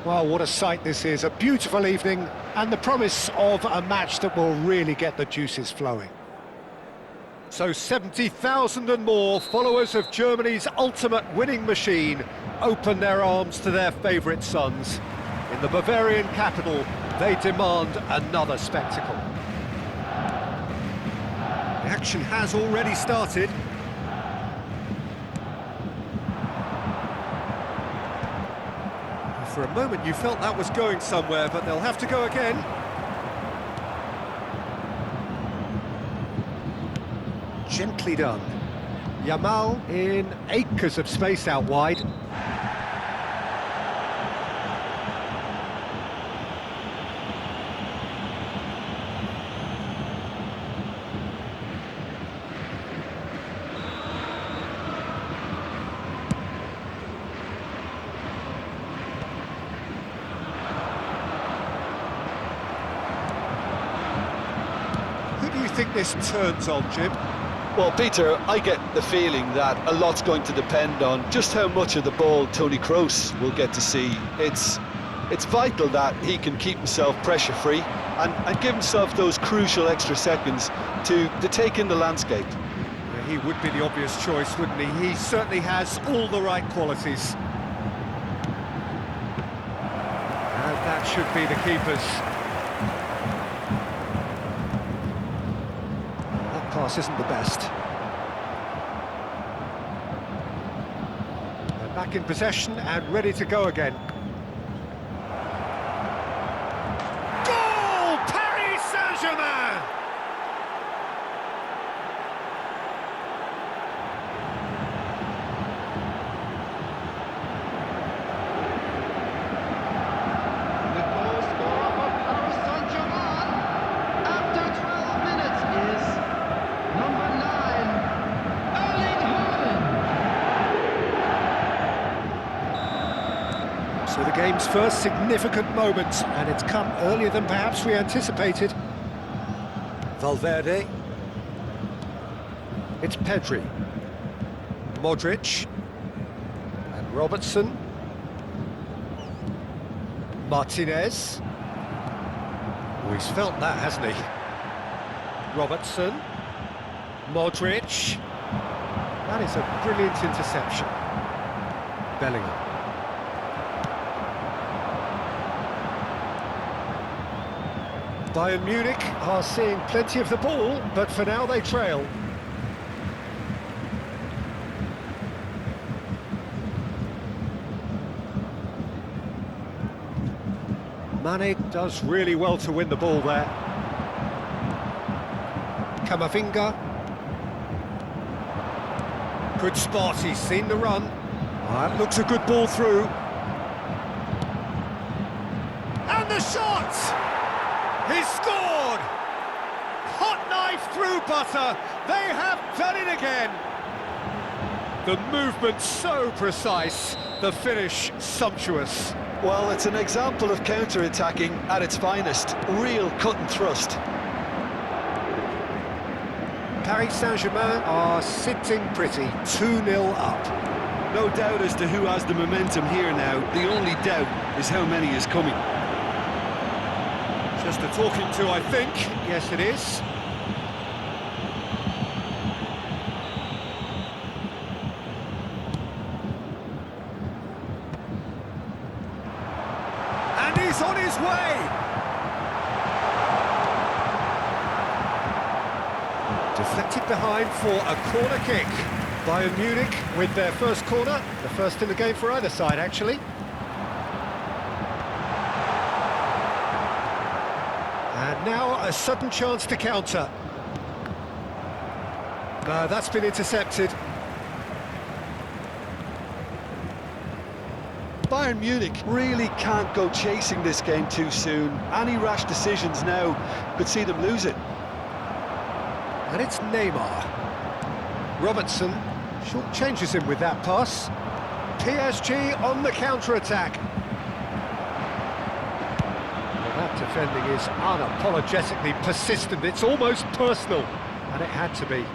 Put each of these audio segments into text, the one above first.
Well, what a sight this is, a beautiful evening and the promise of a match that will really get the juices flowing. So 70,000 and more followers of Germany's ultimate winning machine open their arms to their favourite sons. In the Bavarian capital, they demand another spectacle. The action has already started. For a moment you felt that was going somewhere, but they'll have to go again. Gently done. Yamal in acres of space out wide. Who do you think this turns on, Jim? Well, Peter, I get the feeling that a lot's going to depend on just how much of the ball Toni Kroos will get to see. It's vital that he can keep himself pressure-free and give himself those crucial extra seconds to take in the landscape. Yeah, he would be the obvious choice, wouldn't he? He certainly has all the right qualities. And that should be the keeper's. Pass isn't the best. They're back in possession and ready to go again. Goal! Paris Saint-Germain! The goal scorer for Paris Saint-Germain after 12 minutes is number 9, Erling Haaland. So the game's first significant moment, and it's come earlier than perhaps we anticipated. Valverde. It's Pedri. Modric. And Robertson. Martinez. Oh, he's felt that, hasn't he? Robertson. Modric. That is a brilliant interception. Bellingham. Bayern Munich are seeing plenty of the ball, but for now they trail. Mane does really well to win the ball there. Camavinga. Good spot, he's seen the run. That looks a good ball through. And the shot! He's scored! Hot knife through butter. They have done it again. The movement so precise, the finish sumptuous. Well, it's an example of counter-attacking at its finest. Real cut and thrust. Paris Saint-Germain are sitting pretty, 2-0 up. No doubt as to who has the momentum here now. The only doubt is how many is coming. Just a talking to, I think. Yes, it is. And he's on his way! Deflected behind for a corner kick. Bayern Munich with their first corner, the first in the game for either side, actually. And now a sudden chance to counter. No, that's been intercepted. Bayern Munich really can't go chasing this game too soon. Any rash decisions now could see them lose it. And it's Neymar. Robertson short-changes him with that pass. PSG on the counter-attack. Well, that defending is unapologetically persistent. It's almost personal, and it had to be.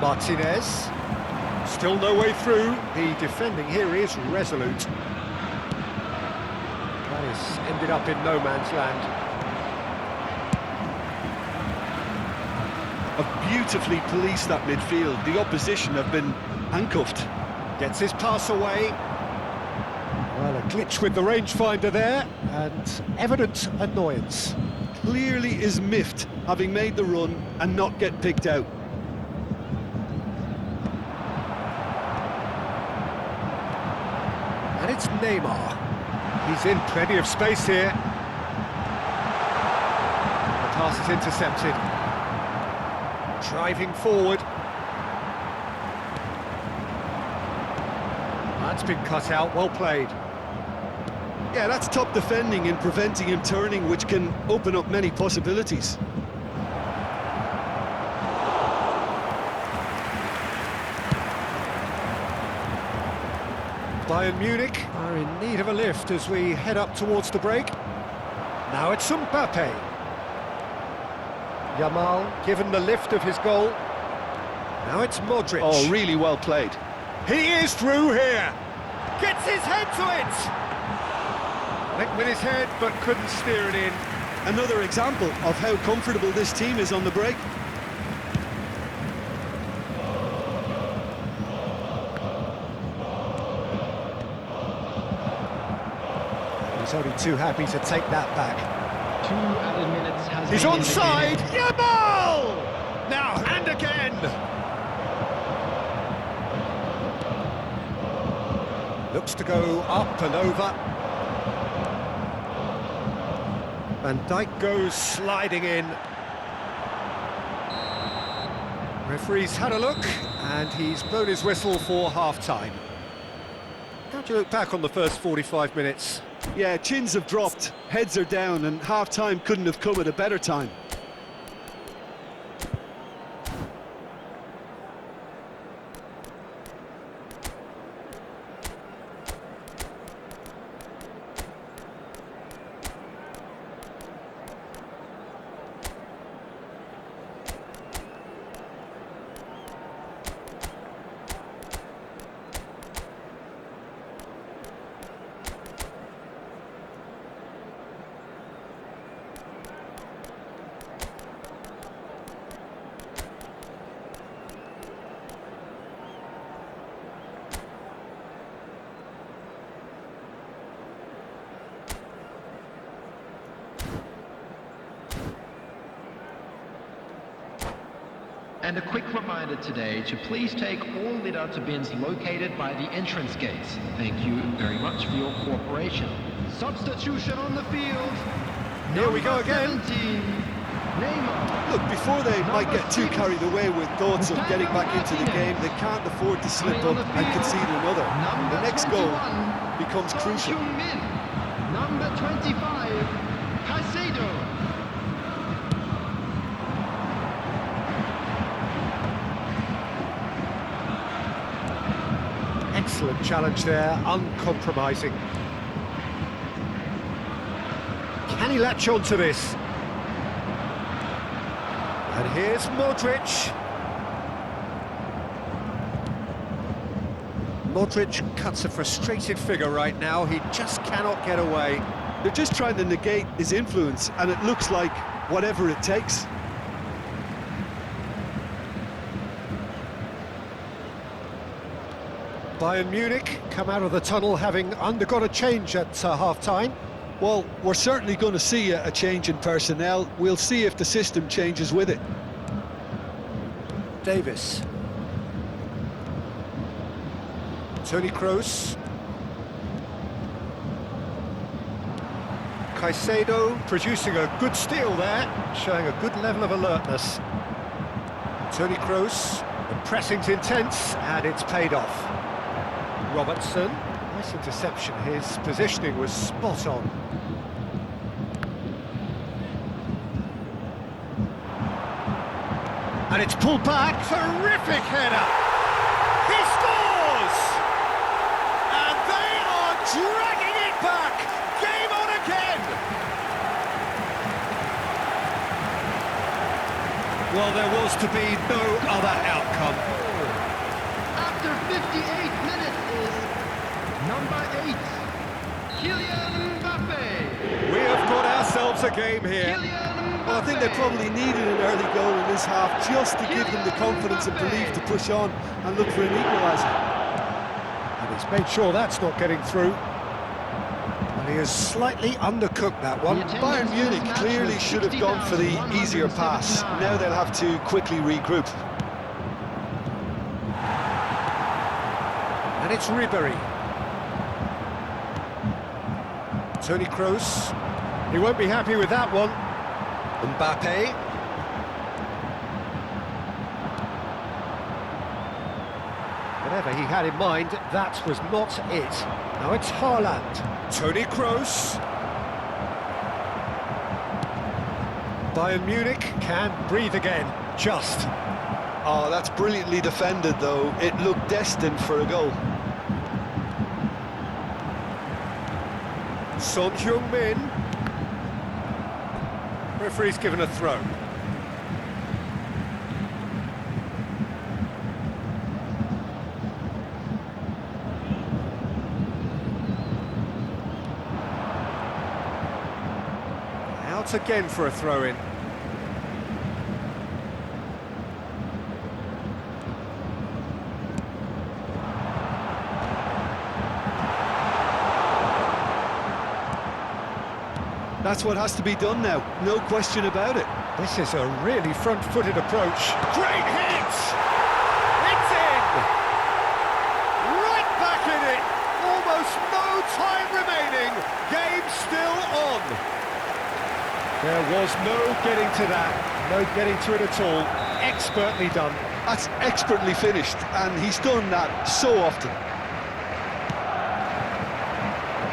Martinez. Still no way through. The defending here is resolute. That has ended up in no man's land. Have beautifully policed that midfield. The opposition have been handcuffed. Gets his pass away. Well, a glitch with the rangefinder there, and evident annoyance. Clearly is miffed, having made the run and not get picked out. And it's Neymar. He's in plenty of space here. The pass is intercepted. Driving forward. That's been cut out, well played. Yeah, that's top defending and preventing him turning, which can open up many possibilities. Bayern Munich are in need of a lift as we head up towards the break. Now it's Mbappe. Yamal given the lift of his goal. Now it's Modric. Oh, really well played. He is through here. Gets his head to it. Went with his head but couldn't steer it in. Another example of how comfortable this team is on the break. He's only too happy to take that back. 2 added minutes has He's been onside. indicated. Yamal! Now and again. Looks to go up and over. Van Dijk goes sliding in. Referee's had a look, and he's blown his whistle for half-time. How do you look back on the first 45 minutes? Yeah, chins have dropped, heads are down, and half-time couldn't have come at a better time. And a quick reminder today to please take all litter bins located by the entrance gates. Thank you very much for your cooperation. Substitution on the field. Here we go again. 17, Neymar. Look, before they might get too carried away with thoughts of getting back into the game, they can't afford to slip up and concede another. The next goal becomes crucial. Min. Number 25, Caicedo. Excellent challenge there, uncompromising. Can he latch on to this? And here's Modric. Modric cuts a frustrated figure right now. He just cannot get away. They're just trying to negate his influence, and it looks like whatever it takes. Bayern Munich come out of the tunnel having undergone a change at half-time. Well, we're certainly going to see a change in personnel. We'll see if the system changes with it. Davis. Toni Kroos. Caicedo producing a good steal there, showing a good level of alertness. Toni Kroos, the pressing's intense and it's paid off. Robertson, nice interception, his positioning was spot on. And it's pulled back, terrific header! He scores! And they are dragging it back! Game on again! Well, there was to be no other outcome. After 58 minutes is number 8, Kylian Mbappe. We have got ourselves a game here. Well, I think they probably needed an early goal in this half just to give them the confidence and belief to push on and look for an equaliser. And he's made sure that's not getting through. And he has slightly undercooked that one. Bayern Munich clearly should have gone for the easier pass. Now they'll have to quickly regroup. And it's Ribery. Toni Kroos. He won't be happy with that one. Mbappe. Whatever he had in mind, that was not it. Now it's Haaland. Toni Kroos. Bayern Munich can breathe again, just. Oh, that's brilliantly defended, though. It looked destined for a goal. Son Heung-min. Referee's given a throw. Out again for a throw-in. That's what has to be done now, no question about it. This is a really front-footed approach. Great hit! It's in! Right back in it! Almost no time remaining. Game still on. There was no getting to that. No getting to it at all. Expertly done. That's expertly finished, and he's done that so often.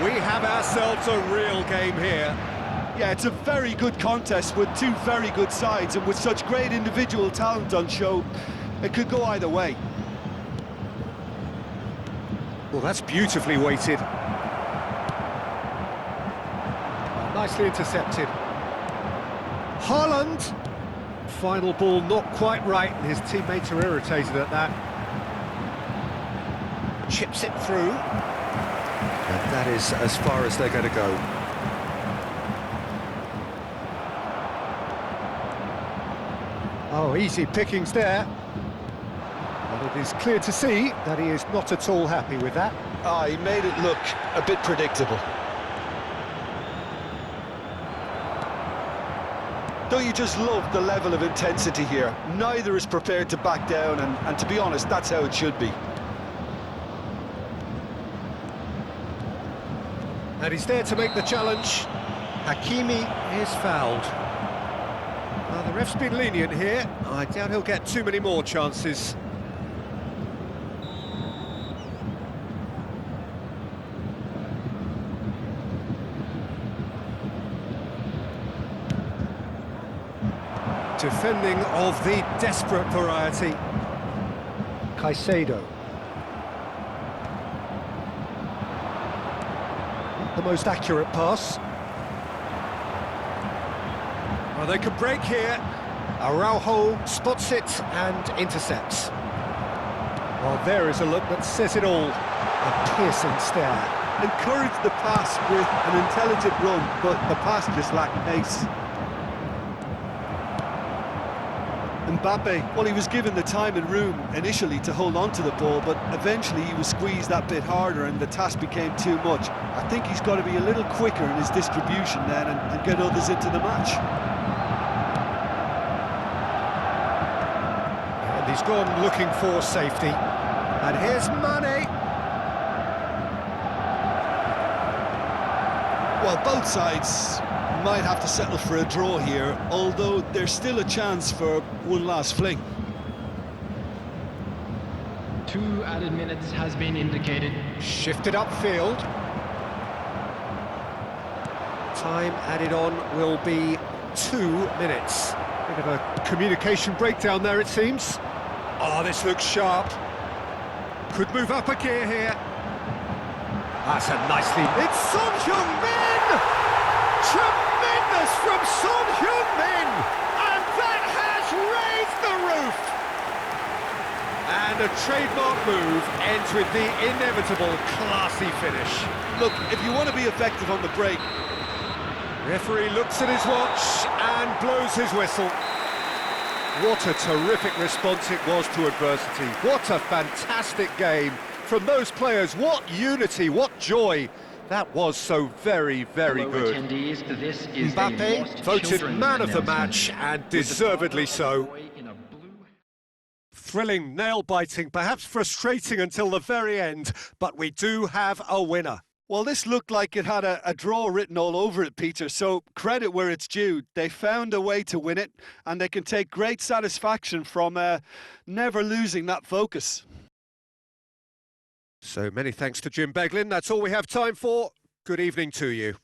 We have ourselves a real game here. Yeah, it's a very good contest with two very good sides, and with such great individual talent on show, it could go either way. Well, that's beautifully weighted. Nicely intercepted. Haaland. Final ball not quite right, and his teammates are irritated at that. Chips it through. And that is as far as they're going to go. Oh, easy pickings there. But it is clear to see that he is not at all happy with that. Ah, he made it look a bit predictable. Don't you just love the level of intensity here? Neither is prepared to back down, and to be honest, that's how it should be. And he's there to make the challenge. Hakimi is fouled. Well, the ref's been lenient here. I doubt he'll get too many more chances. Defending of the desperate variety. Caicedo. The most accurate pass. Well, they can break here. Araujo spots it and intercepts. Well, there is a look that says it all. A piercing stare. Encouraged the pass with an intelligent run, but the pass just lacked pace. Mbappe, well, he was given the time and room initially to hold on to the ball, but eventually he was squeezed that bit harder and the task became too much. I think he's got to be a little quicker in his distribution then and get others into the match. And he's gone looking for safety. And here's Mane. Well, both sides might have to settle for a draw here, although there's still a chance for one last fling. 2 added minutes has been indicated. Shifted upfield. Time added on will be 2 minutes. Bit of a communication breakdown there, it seems. Oh, this looks sharp. Could move up a gear here. That's a nicely... It's Son Heung-min! Tremendous from Son Heung-min! And that has raised the roof! And a trademark move ends with the inevitable classy finish. Look, if you want to be effective on the break... Referee looks at his watch and blows his whistle. What a terrific response it was to adversity. What a fantastic game from those players. What unity, what joy. That was so very, very good. This is Mbappe voted man of the match, and deservedly so. Thrilling, nail-biting, perhaps frustrating until the very end, but we do have a winner. Well, this looked like it had a draw written all over it, Peter, so credit where it's due. They found a way to win it, and they can take great satisfaction from never losing that focus. So many thanks to Jim Beglin. That's all we have time for. Good evening to you.